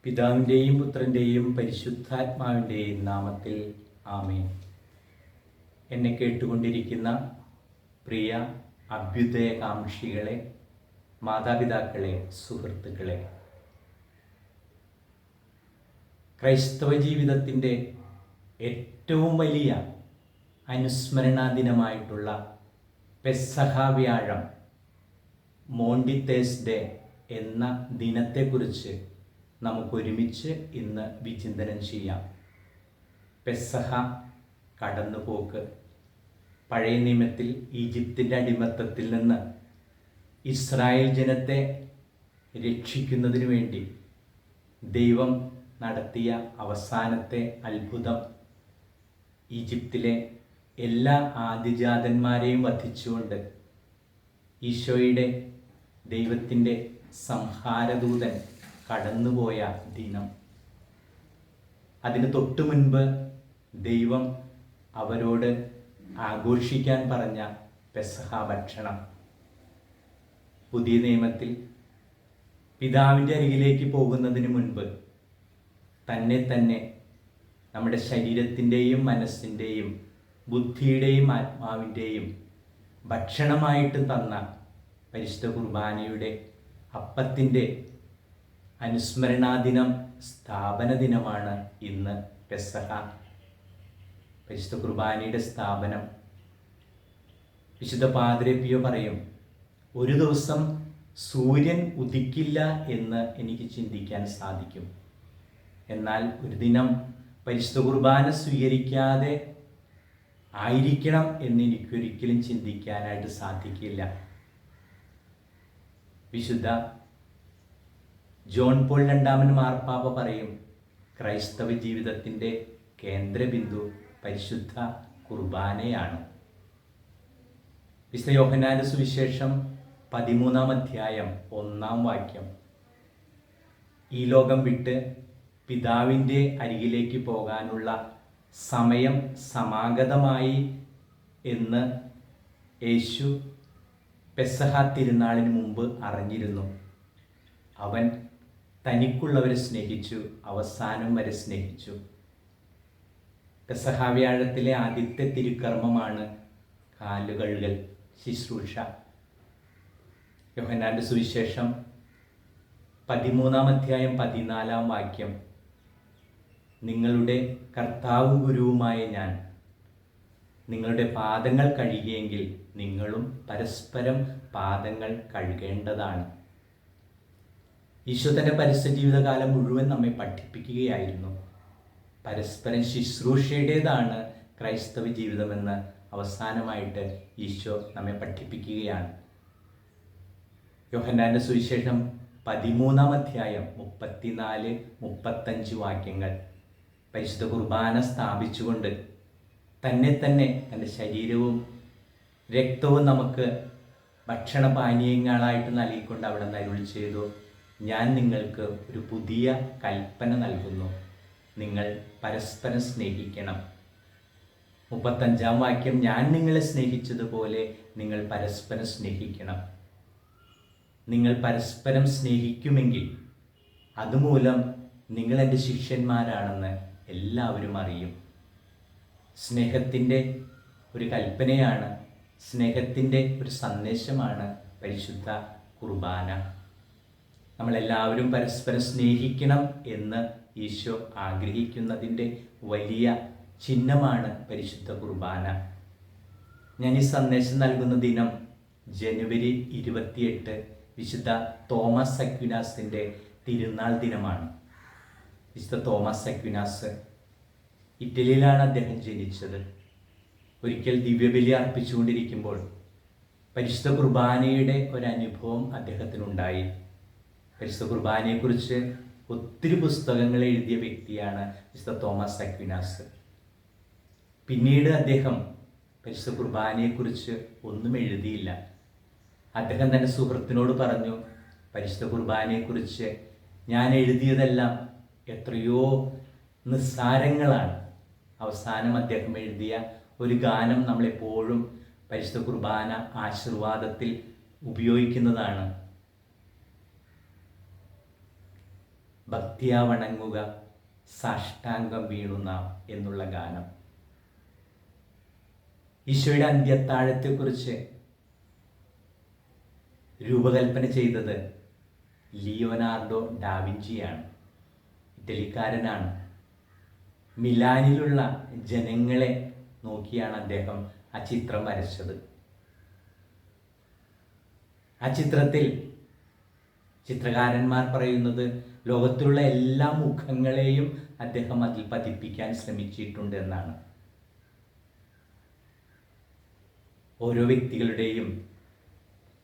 പിതാവിൻ്റെയും പുത്രൻ്റെയും പരിശുദ്ധാത്മാവിൻ്റെയും നാമത്തിൽ ആമേൻ. എന്നെ കേട്ടുകൊണ്ടിരിക്കുന്ന പ്രിയ അഭ്യുദയകാംക്ഷികളെ, മാതാപിതാക്കളെ, സുഹൃത്തുക്കളെ, ക്രൈസ്തവ ജീവിതത്തിൻ്റെ ഏറ്റവും വലിയ അനുസ്മരണാ ദിനമായിട്ടുള്ള പെസഹ വ്യാഴം, മോണ്ടി തേഴ്സ്ഡേ എന്ന ദിനത്തെക്കുറിച്ച് നമുക്കൊരുമിച്ച് ഇന്ന് വിചിന്തനം ചെയ്യാം. പെസഹ, കടന്നുപോക്ക്. പഴയ നിയമത്തിൽ ഈജിപ്തിൻ്റെ അടിമത്തത്തിൽ നിന്ന് ഇസ്രായേൽ ജനത്തെ രക്ഷിക്കുന്നതിനു വേണ്ടി ദൈവം നടത്തിയ അവസാനത്തെ അത്ഭുതം, ഈജിപ്തിലെ എല്ലാ ആദിജാതന്മാരെയും വധിച്ചുകൊണ്ട് ഈശോയുടെ ദൈവത്തിൻ്റെ സംഹാരദൂതൻ കടന്നുപോയ ദിനം. അതിന് തൊട്ടു മുൻപ് ദൈവം അവരോട് ആഘോഷിക്കാൻ പറഞ്ഞ പെസഹ ഭക്ഷണം. പുതിയ നിയമത്തിൽ പിതാവിൻ്റെ അരികിലേക്ക് പോകുന്നതിന് മുൻപ് തന്നെ നമ്മുടെ ശരീരത്തിൻ്റെയും മനസ്സിൻ്റെയും ബുദ്ധിയുടെയും ആത്മാവിൻ്റെയും ഭക്ഷണമായിട്ട് തന്ന പരിശുദ്ധ കുർബാനയുടെ അപ്പത്തിൻ്റെ അനുസ്മരണാ ദിനം, സ്ഥാപന ദിനമാണ് ഇന്ന് പെസഹ. പരിശുദ്ധ കുർബാനയുടെ സ്ഥാപനം. വിശുദ്ധ പാദ്രി പിയോ പറയും, ഒരു ദിവസം സൂര്യൻ ഉദിക്കില്ല എന്ന് എനിക്ക് ചിന്തിക്കാൻ സാധിക്കും, എന്നാൽ ഒരു ദിനം പരിശുദ്ധ കുർബാന സ്വീകരിക്കാതെ ആയിരിക്കണം എന്ന് എനിക്കൊരിക്കലും ചിന്തിക്കാനായിട്ട് സാധിക്കില്ല. വിശുദ്ധ ജോൺ പോൾ രണ്ടാമൻ മാർപ്പാപ്പ പറയും, ക്രൈസ്തവ ജീവിതത്തിൻ്റെ കേന്ദ്രബിന്ദു പരിശുദ്ധ കുർബാനയാണ്. വിശുദ്ധ യോഹന്നാന്റെ സുവിശേഷം 13-ാം അധ്യായം 1-ാം വാക്യം, ഈ ലോകം വിട്ട് പിതാവിൻ്റെ അരികിലേക്ക് പോകാനുള്ള സമയം സമാഗതമായി എന്ന് യേശു പെസഹ തിരുനാളിന് മുമ്പ് അറിഞ്ഞിരുന്നു. അവൻ തനിക്കുള്ളവരെ സ്നേഹിച്ചു, അവസാനം വരെ സ്നേഹിച്ചു. പെസഹ വ്യാഴത്തിലെ ആദ്യത്തെ തിരുക്കർമ്മമാണ് കാലുകഴുകൽ ശുശ്രൂഷ. യോഹന്നാന്റെ സുവിശേഷം 13-ാം അധ്യായം 14-ാം വാക്യം, നിങ്ങളുടെ കർത്താവും ഗുരുവുമായ ഞാൻ നിങ്ങളുടെ പാദങ്ങൾ കഴുകിയെങ്കിൽ നിങ്ങളും പരസ്പരം പാദങ്ങൾ കഴുകേണ്ടതാണ്. ഈശോ തൻ്റെ പരസ്യ ജീവിതകാലം മുഴുവൻ നമ്മെ പഠിപ്പിക്കുകയായിരുന്നു. പരസ്പരം ശുശ്രൂഷയുടേതാണ് ക്രൈസ്തവ ജീവിതമെന്ന് അവസാനമായിട്ട് ഈശോ നമ്മെ പഠിപ്പിക്കുകയാണ്. യോഹന്നാന്റെ സുവിശേഷം 13-ാം അധ്യായം 34-35 വാക്യങ്ങൾ പരിശുദ്ധ കുർബാന സ്ഥാപിച്ചുകൊണ്ട് തന്നെ തൻ്റെ ശരീരവും രക്തവും നമുക്ക് ഭക്ഷണപാനീയങ്ങളായിട്ട് നൽകിക്കൊണ്ട് അവിടെ നിന്ന് അരുളി ചെയ്തു, ഞാൻ നിങ്ങൾക്ക് ഒരു പുതിയ കൽപ്പന നൽകുന്നു, നിങ്ങൾ പരസ്പരം സ്നേഹിക്കണം. 35-ാം വാക്യം, ഞാൻ നിങ്ങളെ സ്നേഹിച്ചതുപോലെ നിങ്ങൾ പരസ്പരം സ്നേഹിക്കണം. നിങ്ങൾ പരസ്പരം സ്നേഹിക്കുമെങ്കിൽ അതുമൂലം നിങ്ങൾ എൻ്റെ ശിഷ്യന്മാരാണെന്ന് എല്ലാവരും അറിയും. സ്നേഹത്തിൻ്റെ ഒരു കൽപ്പനയാണ്, സ്നേഹത്തിൻ്റെ ഒരു സന്ദേശമാണ് പരിശുദ്ധ കുർബാന. നമ്മളെല്ലാവരും പരസ്പരം സ്നേഹിക്കണം എന്ന് ഈശോ ആഗ്രഹിക്കുന്നതിൻ്റെ വലിയ ചിഹ്നമാണ് പരിശുദ്ധ കുർബാന. ഞാൻ ഈ സന്ദേശം നൽകുന്ന ദിനം ജനുവരി 28, വിശുദ്ധ തോമസ് അക്വിനാസിൻ്റെ തിരുനാൾ ദിനമാണ്. വിശുദ്ധ തോമസ് അക്വിനാസ് ഇറ്റലിയിലാണ് അദ്ദേഹം ജനിച്ചത്. ഒരിക്കൽ ദിവ്യബലി അർപ്പിച്ചുകൊണ്ടിരിക്കുമ്പോൾ പരിശുദ്ധ കുർബാനയുടെ ഒരനുഭവം അദ്ദേഹത്തിനുണ്ടായി. പരിശുദ്ധ കുർബാനയെക്കുറിച്ച് ഒത്തിരി പുസ്തകങ്ങൾ എഴുതിയ വ്യക്തിയാണ് വിശുദ്ധ തോമസ് അക്വിനാസ്. പിന്നീട് അദ്ദേഹം പരിശുദ്ധ കുർബാനയെക്കുറിച്ച് ഒന്നും എഴുതിയില്ല. അദ്ദേഹം തൻ്റെ സുഹൃത്തിനോട് പറഞ്ഞു, പരിശുദ്ധ കുർബാനയെക്കുറിച്ച് ഞാൻ എഴുതിയതെല്ലാം എത്രയോ നിസ്സാരങ്ങളാണ്. അവസാനം അദ്ദേഹം എഴുതിയ ഒരു ഗാനം നമ്മളെപ്പോഴും പരിശുദ്ധ കുർബാന ആശീർവാദത്തിൽ ഉപയോഗിക്കുന്നതാണ്. ഭക്തിയാ വണങ്ങുക സാഷ്ടാംഗം വീണു നാം എന്നുള്ള ഗാനം. ഈശോയുടെ അന്ത്യത്താഴത്തെക്കുറിച്ച് രൂപകൽപ്പന ചെയ്തത് ലിയോനാർഡോ ഡാവിഞ്ചിയാണ്. ഇറ്റലിക്കാരനാണ്. മിലാനിലുള്ള ജനങ്ങളെ നോക്കിയാണ് അദ്ദേഹം ആ ചിത്രം വരച്ചത്. ആ ചിത്രത്തിൽ ചിത്രകാരന്മാർ പറയുന്നത് ലോകത്തിലുള്ള എല്ലാ മുഖങ്ങളെയും അദ്ദേഹം അതിൽ പതിപ്പിക്കാൻ ശ്രമിച്ചിട്ടുണ്ട് എന്നാണ്. ഓരോ വ്യക്തികളുടെയും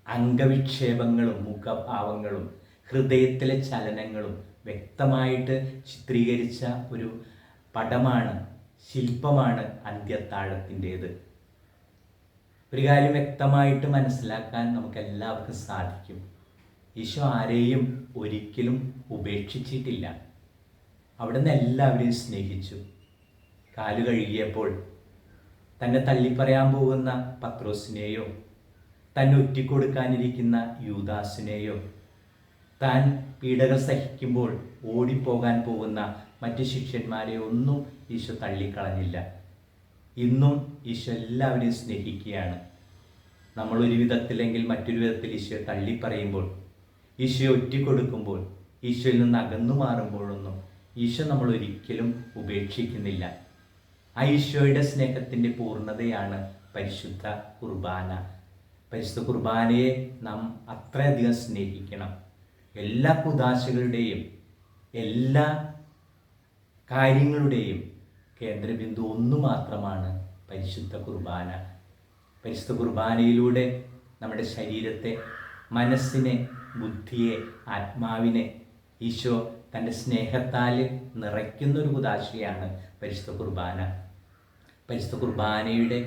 അംഗവിക്ഷേപങ്ങളും മുഖഭാവങ്ങളും ഹൃദയത്തിലെ ചലനങ്ങളും വ്യക്തമായിട്ട് ചിത്രീകരിച്ച ഒരു പടമാണ്, ശില്പമാണ് അന്ത്യത്താഴത്തിൻ്റേത്. ഒരു കാര്യം വ്യക്തമായിട്ട് മനസ്സിലാക്കാൻ നമുക്കെല്ലാവർക്കും സാധിക്കും. ഈശോ ആരെയും ഒരിക്കലും ഉപേക്ഷിച്ചിട്ടില്ല. അവിടുന്ന് എല്ലാവരെയും സ്നേഹിച്ചു. കാല് കഴുകിയപ്പോൾ തന്നെ തള്ളിപ്പറയാൻ പോകുന്ന പത്രോസിനെയോ, തന്നെ ഒറ്റിക്കൊടുക്കാനിരിക്കുന്ന യൂദാസിനെയോ, താൻ പീഡകൾ സഹിക്കുമ്പോൾ ഓടിപ്പോകാൻ പോകുന്ന മറ്റ് ശിഷ്യന്മാരെ ഒന്നും ഈശോ തള്ളിക്കളഞ്ഞില്ല. ഇന്നും ഈശോ എല്ലാവരെയും സ്നേഹിക്കുകയാണ്. നമ്മളൊരു വിധത്തിലെങ്കിൽ മറ്റൊരു വിധത്തിൽ ഈശോ തള്ളിപ്പറയുമ്പോൾ, ഈശോയെ ഒറ്റിക്കൊടുക്കുമ്പോൾ, ഈശോയിൽ നിന്ന് അകന്നു മാറുമ്പോഴൊന്നും ഈശോ നമ്മൾ ഒരിക്കലും ഉപേക്ഷിക്കുന്നില്ല. ആ ഈശോയുടെ സ്നേഹത്തിൻ്റെ പൂർണ്ണതയാണ് പരിശുദ്ധ കുർബാന. പരിശുദ്ധ കുർബാനയെ നാം അത്രയധികം സ്നേഹിക്കണം. എല്ലാ കുദാശകളുടെയും എല്ലാ കാര്യങ്ങളുടെയും കേന്ദ്രബിന്ദു ഒന്നു മാത്രമാണ് പരിശുദ്ധ കുർബാന. പരിശുദ്ധ കുർബാനയിലൂടെ നമ്മുടെ ശരീരത്തെ, മനസ്സിനെ, ബുദ്ധിയെ, ആത്മാവിനെ ഈശോ തൻ്റെ സ്നേഹത്താൽ നിറയ്ക്കുന്നൊരു കുദാശയാണ് പരിശുദ്ധ കുർബാന. പരിശുദ്ധ കുർബാനയുടെ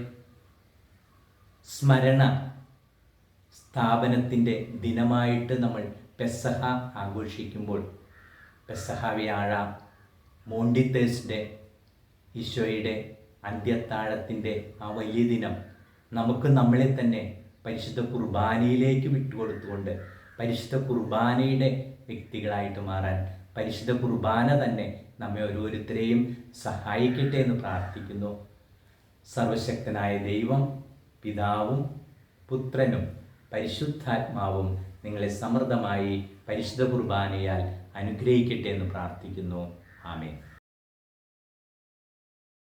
സ്മരണ സ്ഥാപനത്തിൻ്റെ ദിനമായിട്ട് നമ്മൾ പെസഹ ആഘോഷിക്കുമ്പോൾ, പെസഹ വ്യാഴം, മോണ്ടി തേഴ്സ്ഡേ, ഈശോയുടെ അന്ത്യത്താഴത്തിൻ്റെ ആ വലിയ ദിനം നമുക്ക് നമ്മളെ തന്നെ പരിശുദ്ധ കുർബാനയിലേക്ക് വിട്ടുകൊടുത്തുകൊണ്ട് പരിശുദ്ധ കുർബാനയുടെ വ്യക്തികളായിട്ട് മാറാൻ പരിശുദ്ധ കുർബാന തന്നെ നമ്മെ ഓരോരുത്തരെയും സഹായിക്കട്ടെ എന്ന് പ്രാർത്ഥിക്കുന്നു. സർവശക്തനായ ദൈവം, പിതാവും പുത്രനും പരിശുദ്ധാത്മാവും നിങ്ങളെ സമൃദ്ധമായി പരിശുദ്ധ കുർബാനയാൽ അനുഗ്രഹിക്കട്ടെ എന്ന് പ്രാർത്ഥിക്കുന്നു. ആമേൻ.